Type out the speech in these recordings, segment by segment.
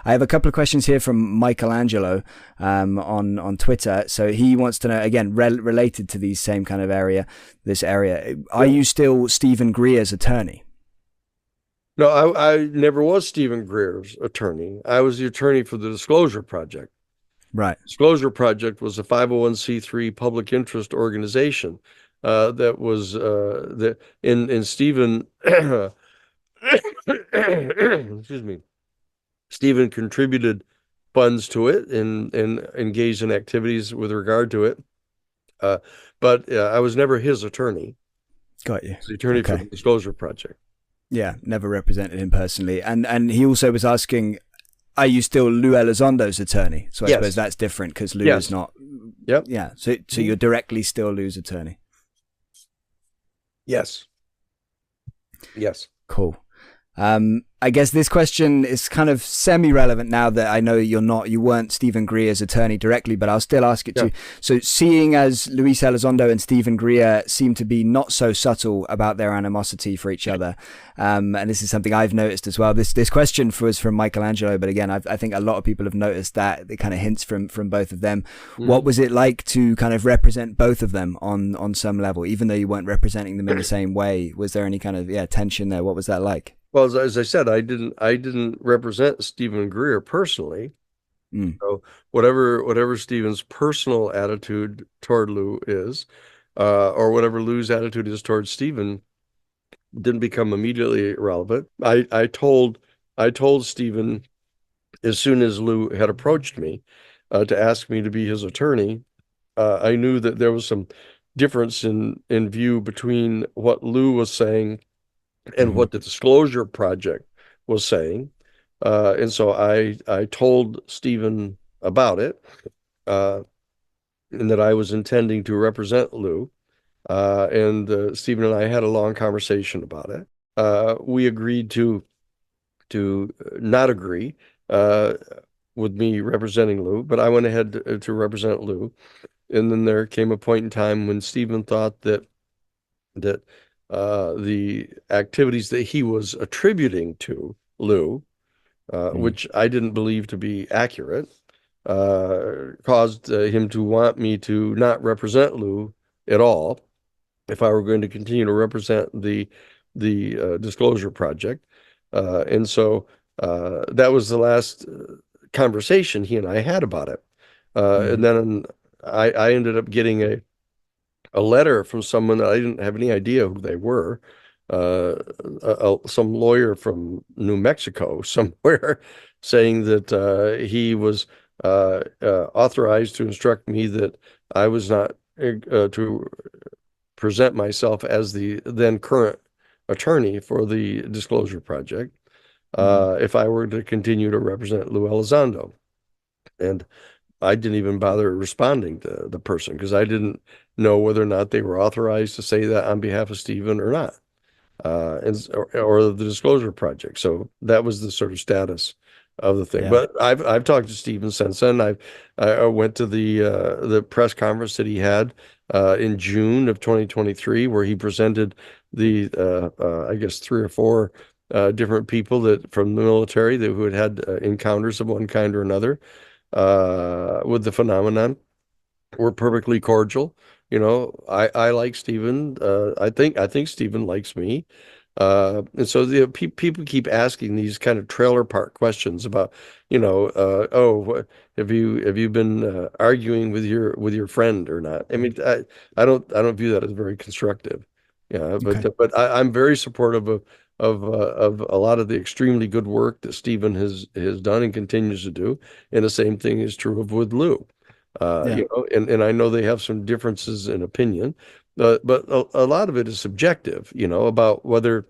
I have a couple of questions here from Michelangelo on Twitter. So he wants to know, again, related to these same kind of this area. Are you still Stephen Greer's attorney? No, I never was Stephen Greer's attorney. I was the attorney for the Disclosure Project. Right. Disclosure Project was a 501c3 public interest organization that was that in Stephen excuse me. Stephen contributed funds to it and engaged in activities with regard to it. Uh, but I was never his attorney. Got you. I was the attorney for the Okay. Disclosure Project. Yeah, never represented him personally. And he also was asking, are you still Lou Elizondo's attorney? So I Yes. suppose that's different because Lou is Yes. not. Yep. Yeah. So you're directly still Lou's attorney. Yes. Yes. Cool. I guess this question is kind of semi-relevant now that I know you weren't Stephen Greer's attorney directly, but I'll still ask it to you. So seeing as Luis Elizondo and Stephen Greer seem to be not so subtle about their animosity for each other, and this is something I've noticed as well. This question was from Michelangelo, but again, I think a lot of people have noticed that it kind of hints from both of them. Mm-hmm. What was it like to kind of represent both of them on some level, even though you weren't representing them in the same way? Was there any kind of tension there? What was that like? Well, as I said, I didn't represent Stephen Greer personally. So whatever Stephen's personal attitude toward Lou is, or whatever Lou's attitude is towards Stephen, didn't become immediately irrelevant. I told Stephen as soon as Lou had approached me to ask me to be his attorney. I knew that there was some difference in view between what Lou was saying and what the Disclosure Project was saying. And so I told Stephen about it, and that I was intending to represent Lou. And Stephen and I had a long conversation about it. We agreed to not agree with me representing Lou, but I went ahead to represent Lou. And then there came a point in time when Stephen thought that the activities that he was attributing to Lou, which I didn't believe to be accurate, caused him to want me to not represent Lou at all if I were going to continue to represent the Disclosure Project. And so that was the last conversation he and I had about it. And then I ended up getting a letter from someone that I didn't have any idea who they were, some lawyer from New Mexico somewhere, saying that he was authorized to instruct me that I was not to present myself as the then current attorney for the Disclosure Project if I were to continue to represent Lou Elizondo. And I didn't even bother responding to the person because I didn't know whether or not they were authorized to say that on behalf of Stephen or not, or the Disclosure Project. So that was the sort of status of the thing. Yeah. But I've talked to Stephen since then. I went to the press conference that he had in June of 2023, where he presented the I guess 3 or 4 different people that from the military who had encounters of one kind or another with the phenomenon. We're perfectly cordial. You know, I like Stephen. I think Stephen likes me. And so people keep asking these kind of trailer park questions about, have you been arguing with your friend or not? I mean, I don't view that as very constructive. Yeah, but I'm very supportive of a lot of the extremely good work that Stephen has done and continues to do, and the same thing is true with Lou. And I know they have some differences in opinion, but a lot of it is subjective, about whether,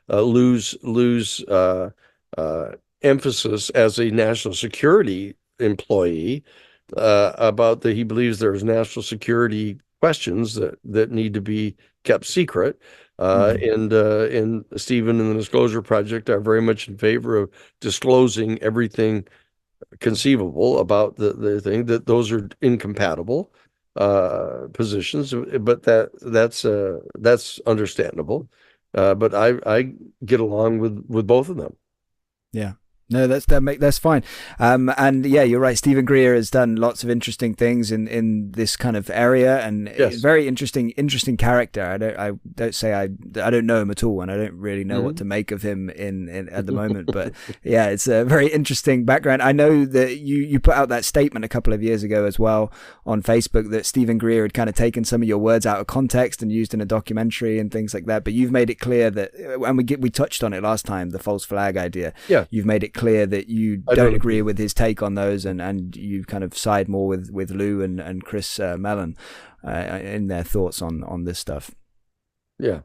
Lou's emphasis as a national security employee about that he believes there's national security questions that need to be kept secret. And Stephen and the Disclosure Project are very much in favor of disclosing everything conceivable about the thing, that those are incompatible positions, but that's understandable. But I get along with both of them. Yeah. No, that's fine. And yeah, you're right. Stephen Greer has done lots of interesting things in this kind of area, and Yes. very interesting character. I don't know him at all, and I don't really know what to make of him in at the moment. But yeah, it's a very interesting background. I know that you put out that statement a couple of years ago as well on Facebook that Stephen Greer had kind of taken some of your words out of context and used in a documentary and things like that. But you've made it clear that, and we touched on it last time, the false flag idea. Yeah. You've made it clear that you don't agree with his take on those, and you kind of side more with Lou and Chris Mellon in their thoughts on this stuff. Yeah.